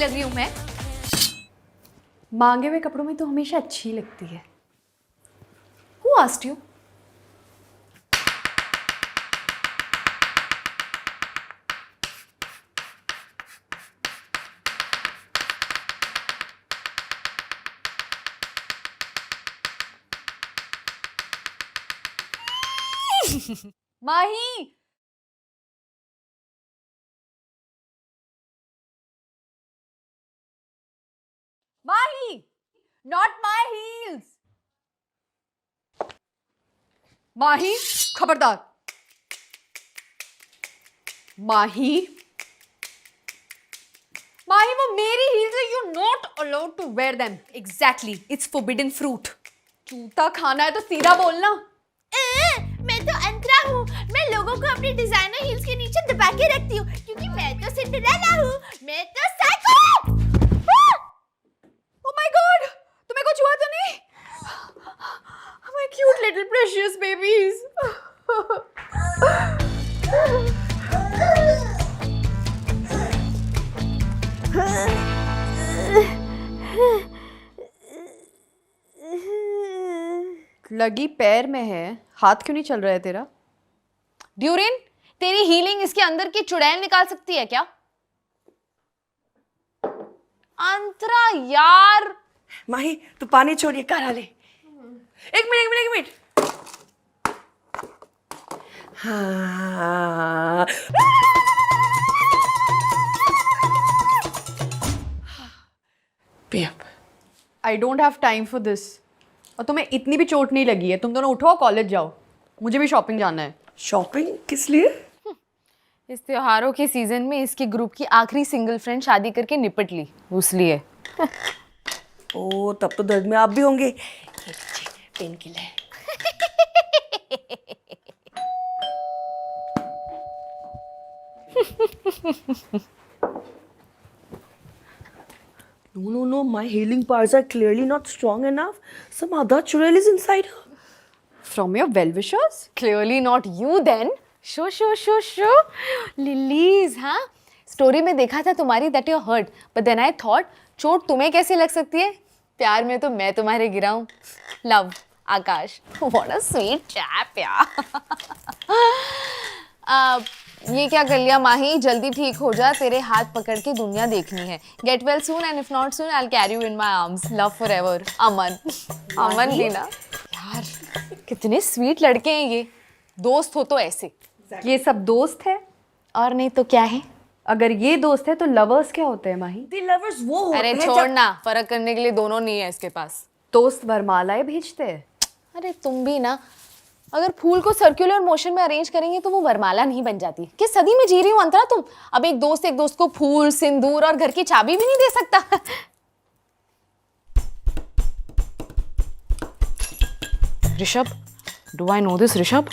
लग रही हूँ मैं? मांगे हुए कपड़ों में तो हमेशा अच्छी लगती है। Who asked you? Mahi, Mahi, not my heels. माही, खबरदार। माही, माही वो मेरी heels है, you're not allowed to wear them. Exactly, it's forbidden fruit. जूता खाना है तो सीधा बोलना। मैं तो अंतरा हूँ। मैं लोगों को अपनी डिजाइनर हील्स के नीचे दबा के रखती हूँ क्योंकि मैं तो सिंड्रेला हूँ। मैं तो साइको। Oh my God! तुम्हें कुछ हुआ तो नहीं? My cute little precious babies. लगी पैर में है, हाथ क्यों नहीं चल रहा है तेरा? ड्यूरिन, तेरी हीलिंग इसके अंदर की चुड़ैल निकाल सकती है क्या? अंतरा यार। माही तू पानी छोड़िए, कार ले। एक मिनट। हाँ। I don't have time for this. और तुम्हें इतनी भी चोट नहीं लगी है, तुम दोनों उठो कॉलेज जाओ, मुझे भी शॉपिंग जाना है। शॉपिंग किस लिए? इस त्योहारों के सीजन में इसके ग्रुप की आखिरी सिंगल फ्रेंड शादी करके निपट ली, उसलिए। ओ तब तो दर्द में आप भी होंगे। Pain killer. No, my healing parts are clearly not strong enough. Some other churel is inside her. From your well-wishers? Clearly not you then. Show lilies. हाँ, स्टोरी में देखा था तुम्हारी that you're hurt, but then I thought चोट तुम्हें कैसी लग सकती है? प्यार में तो मैं तुम्हारे गिरा हूँ। Love, Akash. What a sweet chap यार। ये क्या कर लिया माही, जल्दी ठीक हो जा, तेरे हाथ पकड़ के दुनिया देखनी है। Get well soon and if not soon I'll carry you in my arms. Love forever. अमन। अमन भी ना यार, कितने स्वीट लड़के हैं ये। दोस्त हो तो ऐसे। ये सब दोस्त है? और नहीं तो क्या है? अगर ये दोस्त है तो लवर्स क्या होते हैं माही? The lovers वो होते अरे हैं छोड़ ना, फर्क करने के लिए दोनों नहीं है इसके पास। दोस्त वरमालाएं भेजते हैं। अरे तुम भी ना, अगर फूल को सर्कुलर मोशन में अरेंज करेंगे तो वो वरमाला नहीं बन जाती। किस सदी में जी रही हो अंतरा तुम? अब एक दोस्त को फूल, सिंदूर और घर की चाबी भी नहीं दे सकता। Rishabh, do I know this Rishabh?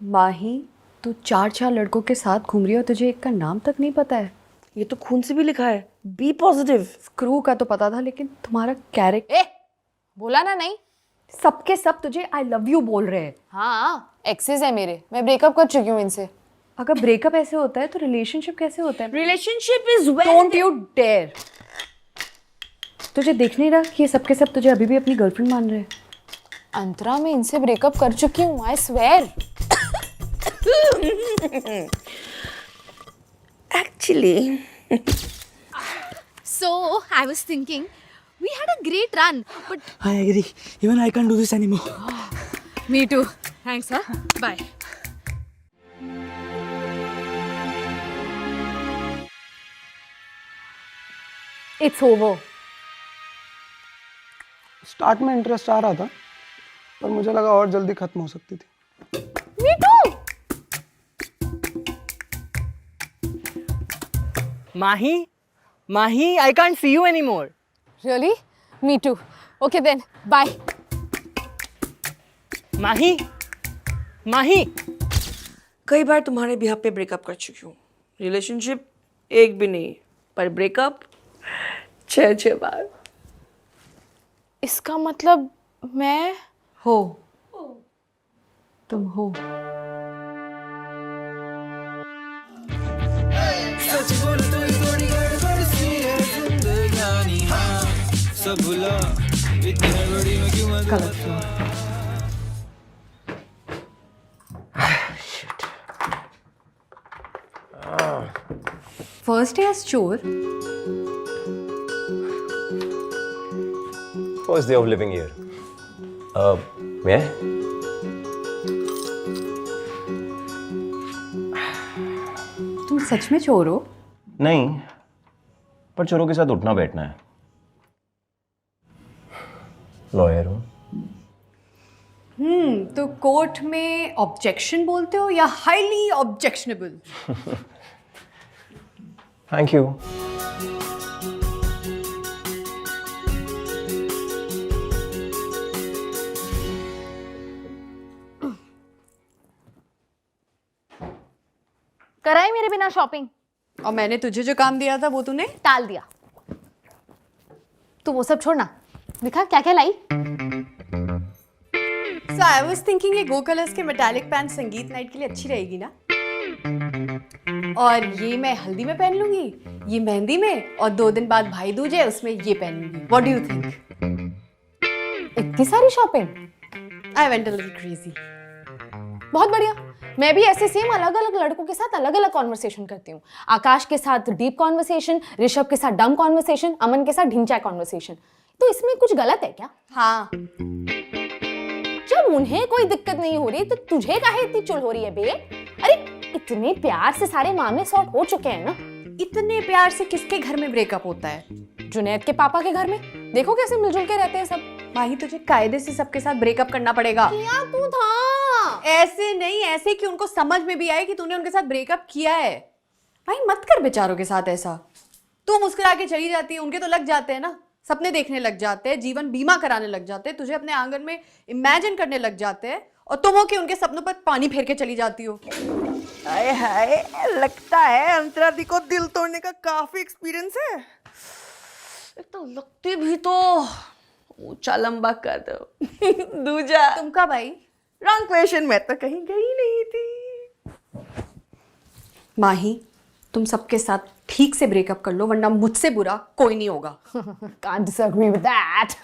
Mahi, तू 4 लड़कों के साथ घूम रही हो, तुझे एक का नाम तक नहीं पता है। ये तो खून से भी लिखा है, बी पॉजिटिव। स्क्रू का तो पता था, लेकिन तुम्हारा कैरेक्टर। ए, बोला ना नहीं। सबके सब तुझे आई लव यू बोल रहे हैं। हाँ, एक्सेस है मेरे, मैं ब्रेकअप कर चुकी हूँ इनसे। अगर ब्रेकअप ऐसे होता है तो रिलेशनशिप कैसे होता है? Relationship is don't you dare. तुझे देख नहीं रहा कि ये सबके सब तुझे अभी भी अपनी गर्लफ्रेंड मान रहे हैं? अंतरा, मैं इनसे ब्रेकअप कर चुकी हूँ, I swear. Actually So, I was thinking, we had a great run, but... I agree. Even I can't do this anymore. Me too. Thanks, huh? Bye. It's over. Start में interest आ रहा था, पर मुझे लगा और जल्दी खत्म हो सकती थी। Me too. Mahi, I can't see you anymore. Really? Me too. Okay then, bye. Mahi. कई बार तुम्हारे बिहार पे ब्रेकअप कर चुकी हूँ। रिलेशनशिप एक भी नहीं, पर ब्रेकअप 6 बार। इसका मतलब मैं... हो, तुम हो। सच बोल तो थोड़ी गड़बड़ सी गलत फ्लोर। फर्स्ट एज चोर। First day of living here. May I? तुम सच में चोर हो? नहीं, पर चोरों के साथ उठना बैठना है। लॉयर हूँ। तो कोर्ट में ऑब्जेक्शन बोलते हो या हाईली ऑब्जेक्शनेबल? Thank you. कराई मेरे बिना शॉपिंग? और मैंने तुझे जो काम दिया था वो तूने टाल दिया। तू वो सब छोड़ना, दिखा क्या क्या लाई। So I was thinking ये गो कलर्स के मेटालिक पैंट संगीत नाइट के लिए अच्छी रहेगी ना? और ये मैं हल्दी में पहन लूंगी, ये मेहंदी में, और 2 दिन बाद भाई दूज है उसमें ये पहन लूंगी। What do you think? इतनी सारी shopping? I went a little crazy. बहुत बढ़िया। मैं भी ऐसे सेम अलग अलग लड़कों के साथ अलग अलग कॉन्वर्सेशन करती हूँ। आकाश के साथ डीप कॉन्वर्सेशन, ऋषभ के साथ डम कॉन्वर्सेशन, अमन के साथ ढिंचा कॉन्वर्सेशन। तो इसमें कुछ गलत है क्या? हाँ। जब उन्हें कोई दिक्कत नहीं हो रही तो तुझे काहे इतनी चुल हो रही है बे? अरे इतने प्यार से सारे मामले सॉर्ट हो चुके हैं ना। इतने प्यार से किसके घर में ब्रेकअप होता है? जुनैद के पापा के घर में। देखो कैसे मिलजुल के रहते हैं सब। माही तुझे कायदे से सबके साथ ब्रेकअप करना पड़ेगा। किया तू था। ऐसे नहीं, ऐसे कि उनको समझ में भी आए कि तूने उनके साथ ब्रेकअप किया है। भाई मत कर बेचारों के साथ ऐसा। तू मुस्कुरा के चली जाती है, उनके तो लग जाते हैं ना, सपने देखने लग जाते हैं, जीवन बीमा कराने लग जाते हैं, तुझे अपने आंगन में इमेजिन करने लग जाते हैं, और तुम हो कि उनके सपनों पर पानी फेर के चली जाती हो। हाय हाय, लगता है अंतरा दी को दिल तोड़ने का काफी एक्सपीरियंस है। एक तो लगती भी तो ऊंचा लंबा कर दो दूजा। तुमका भाई रॉन्ग क्वेश्चन, मैं तो कहीं गई नहीं थी। माही तुम सबके साथ ठीक से ब्रेकअप कर लो, वरना मुझसे बुरा कोई नहीं होगा। Can't disagree with that.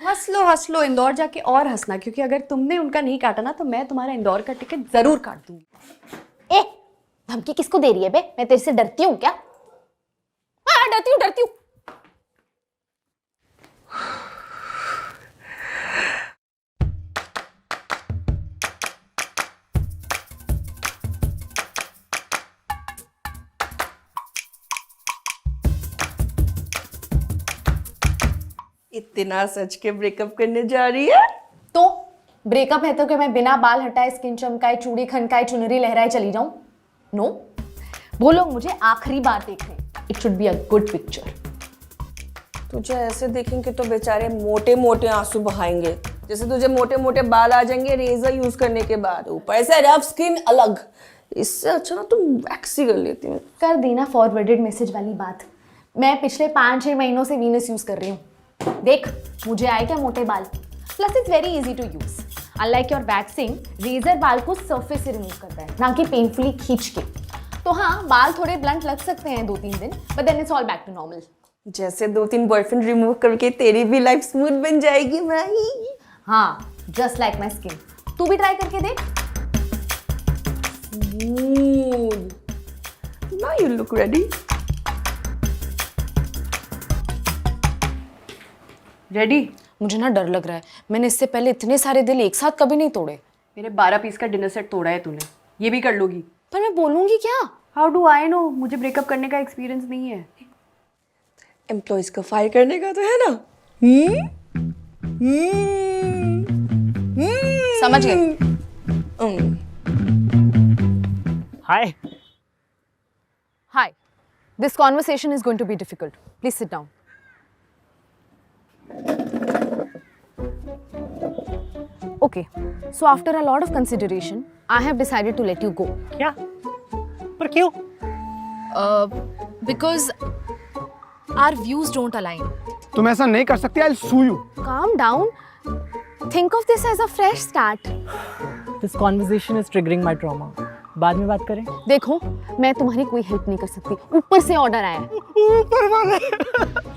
हंस लो इंदौर जाके और हंसना, क्योंकि अगर तुमने उनका नहीं काटा ना तो मैं तुम्हारा इंदौर का टिकट जरूर काट दूंगी। ए, धमकी किसको दे रही है बे? मैं तेरे से डरती हूँ क्या? हाँ डरती हूँ। इतना सच के ब्रेकअप करने जा रही है? तो ब्रेकअप है तो क्या मैं बिना बाल हटाए, स्किन चमकाए, चूड़ी खनकाए, चुनरी लहराए चली जाऊं? नो, वो लोग मुझे आखिरी बार देख रहे हैं। It should be a good picture. तुझे ऐसे देखेंगे तो बेचारे मोटे मोटे आंसू बहाएंगे, जैसे तुझे मोटे मोटे बाल आ जाएंगे रेजर यूज करने के बाद, ऊपर से रफ स्किन अलग। इससे अच्छा ना तुम वैक्स ही कर लेती हूँ। कर देना फॉरवर्डेड मैसेज वाली बात। मैं पिछले 5-6 महीनों से वीनस यूज कर रही हूँ। देख मुझे आए क्या मोटे बाल। Plus it's very easy to use. Unlike your waxing, razor बाल को सरफेस से रिमूव करता है, ना कि पेनफुली खींच के। तो हाँ, बाल थोड़े ब्लंट लग सकते हैं 2-3 दिन, but then it's all back to normal. जैसे 2-3 बॉयफ्रेंड रिमूव करके तेरी भी लाइफ स्मूथ बन जाएगी भाई। हाँ, जस्ट लाइक माई स्किन। तू भी ट्राई करके देख। Now you look ready. Ready? मुझे ना डर लग रहा है। मैंने इससे पहले इतने सारे दिल एक साथ कभी नहीं तोड़े। मेरे 12 पीस का डिनर सेट तोड़ा है तूने, ये भी कर लोगी? पर मैं बोलूंगी क्या? How do I no? मुझे ब्रेकअप करने का एक्सपीरियंस नहीं है। एम्प्लॉइज को फायर करने का तो है ना? समझ गई। Hi. Hi. This conversation is going to be difficult. Please sit down. Okay. So after a lot of consideration, I have decided to let you go. क्या? पर क्यों? Because our views don't align. तुम ऐसा नहीं कर सकती। I'll sue you. Calm down. Think of this as a fresh start. This conversation is triggering my trauma. बाद में बात करें? देखो, मैं तुम्हारी कोई हेल्प नहीं कर सकती। ऊपर से ऑर्डर आया है। ऊपर वाले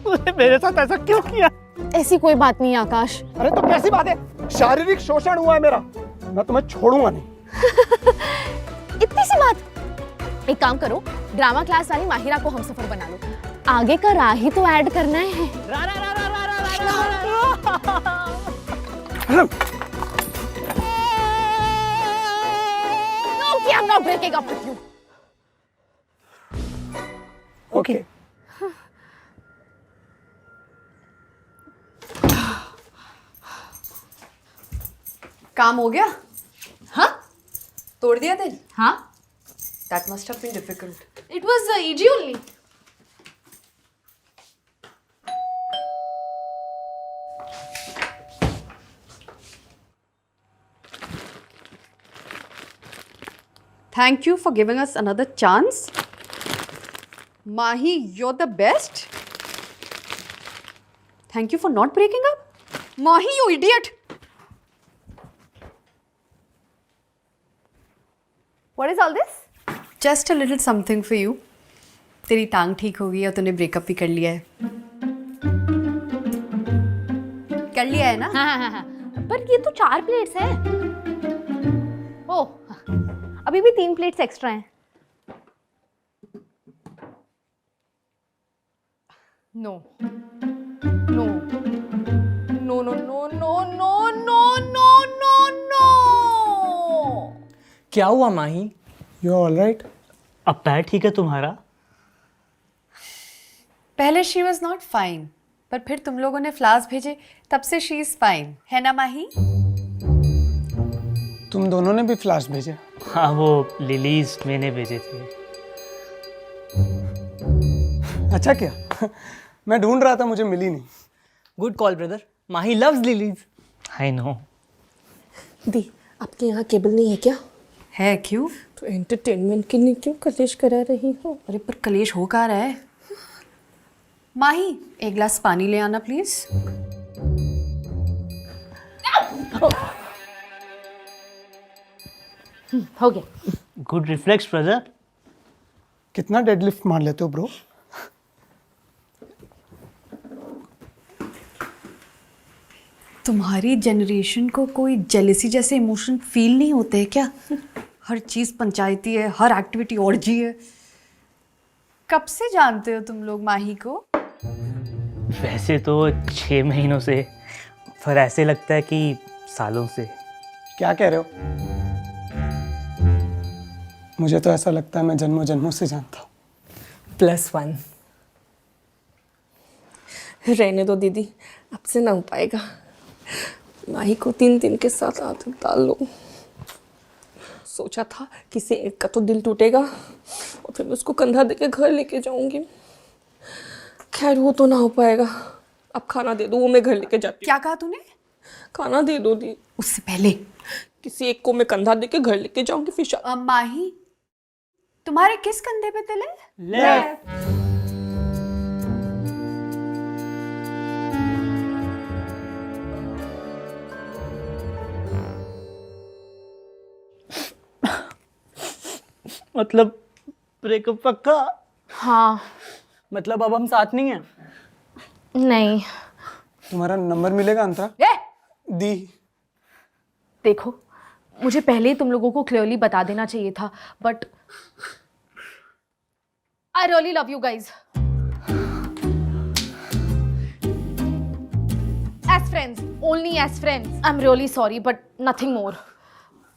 तूने मेरे साथ ऐसा क्यों किया? ऐसी कोई बात नहीं आकाश। अरे तो कैसी बात है? शारीरिक शोषण हुआ है मेरा, मैं तुम्हें छोड़ूंगा नहीं। इतनी सी बात। एक काम करो, ड्रामा क्लास वाली माहिरा को हम सफर बना लो। आगे का राह ही तो ऐड करना है। Okay, I'm not breaking up with you. Okay. काम हो गया? हाँ? तोड़ दिया दिल? हाँ? That must have been difficult. It was easy only. Thank you for giving us another chance. Mahi, you're the best. Thank you for not breaking up. Mahi, you idiot. What is all this? Just a little something for you. तेरी टांग ठीक हो गई और तूने breakup भी कर लिया है। कर लिया है ना? हाँ। पर ये तो 4 प्लेट्स हैं। ओह, अभी भी 3 प्लेट्स एक्स्ट्रा हैं। No no no no no no no no no no no. क्या हुआ माही? You all right? अब पैर ठीक है तुम्हारा? पहले शी वॉज नॉट फाइन, पर फिर तुम लोगों ने फ्लावर्स भेजे, तब से शी इज फाइन, है ना माही? तुम दोनों ने भी फ्लैश भेजे? हाँ, वो लिलीज मैंने भेजे थे। अच्छा क्या? मैं ढूंढ रहा था, मुझे मिली नहीं। Good call brother, Mahi loves lilies. I know. दी, आपके यहाँ केबल नहीं है क्या? है क्यों? तो एंटरटेनमेंट के लिए क्यों कलेश करा रही हो? अरे पर कलेश हो कहाँ रहा है? माही, एक गिलास पानी ले आना प्लीज। हो गया। Good reflex brother. कितना डेडलिफ्ट मार लेते हो ब्रो? तुम्हारी जनरेशन को कोई जेलसी जैसे इमोशन फील नहीं होते हैं क्या? हर चीज पंचायती है, हर एक्टिविटी ऑर्जी है। कब से जानते हो तुम लोग माही को? वैसे तो 6 महीनों से, पर ऐसे लगता है कि सालों से। क्या कह रहे हो? मुझे तो ऐसा लगता है मैं जन्मों जन्मों से जानता हूँ। +1। रहने दो दीदी, अब से ना हो पाएगा। माही को 3 दिन के साथ आदत डाल लो। सोचा था किसी एक का तो दिल टूटेगा और फिर मैं उसको कंधा देके घर लेके जाऊंगी। खैर वो तो ना हो पाएगा। अब खाना दे दो, वो मैं घर लेके जाती हूँ। क्या कहा तूने? खाना दे दो दी। उससे पहले किसी एक को मैं कंधा देके घर लेके जाऊंगी फिर माही, तुम्हारे किस कंधे पे तिल है? लेफ्ट। मतलब ब्रेकअप पक्का? हाँ। मतलब अब हम साथ नहीं हैं? नहीं। तुम्हारा नंबर मिलेगा अंतरा? दी। देखो, मुझे पहले ही तुम लोगों को क्लियरली बता देना चाहिए था, but I really love you guys. As friends, only as friends. I am really sorry but nothing more.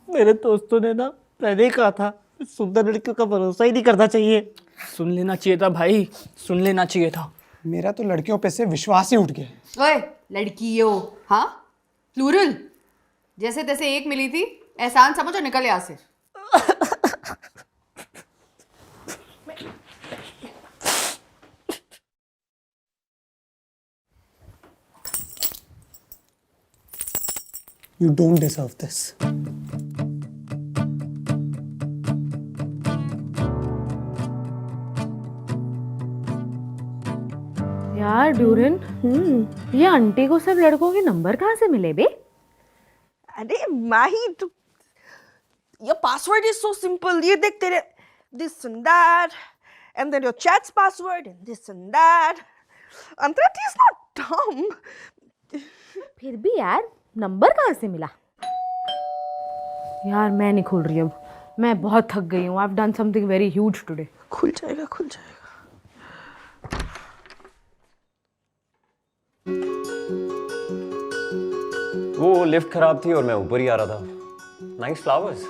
मेरे दोस्तों ने ना पहले ही कहा था, सुंदर लड़कियों का भरोसा ही नहीं करना चाहिए। सुन लेना चाहिए था भाई, सुन लेना चाहिए था। मेरा तो लड़कियों पे से विश्वास ही उठ गया। ओए, लड़की हो? हाँ, प्लूरल। जैसे तैसे एक मिली थी, एहसान समझो, निकल यहाँ से। You don't deserve this. यार ड्यूरिन, ये आंटी को सब लड़कों के नंबर कहाँ से मिले बे? अरे माही, तू your password is so simple. ये देख तेरे this and that and then your chat's password and this and that. Antara T is not डम। फिर भी यार नंबर कहाँ से मिला? यार मैं नहीं खोल रही अब, मैं बहुत थक गई हूँ। I have done something very huge today. खुल जाएगा खुल जाएगा। वो लिफ्ट खराब थी और मैं ऊपर ही आ रहा था। Nice flowers.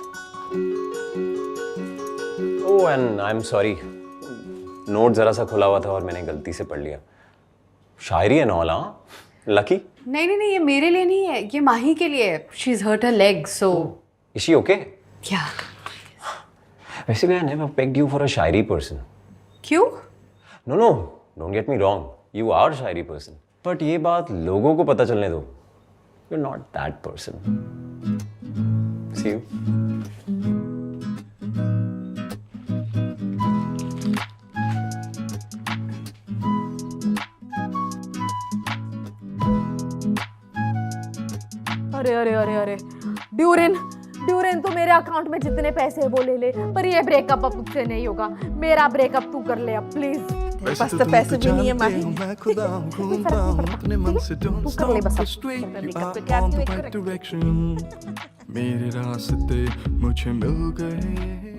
Oh and I am sorry, note जरा सा खुला हुआ था और मैंने गलती से पढ़ लिया। शायरी है नॉल, हाँ? लकी? नहीं नहीं नहीं, ये मेरे लिए नहीं है, ये माही के लिए है। She is hurt her leg so. Is she okay? क्या? वैसे मैं never pegged you for a shayari person. क्यों? No no, don't get me wrong, you are shayari person, but ये बात लोगों को पता चलने दो। You are not that person. See you. अरे अरे अरे अरे, ड्यूरिन ड्यूरिन तो मेरे अकाउंट में जितने पैसे है वो ले ले, पर ये ब्रेकअप अब मुझसे नहीं होगा। मेरा ब्रेकअप तू कर ले अब प्लीज। मेरे पास तो पैसे भी नहीं है माही। तू कर ले बस अब। ब्रेकअप पे क्या मेरे रास्ते मुझे मिल गए।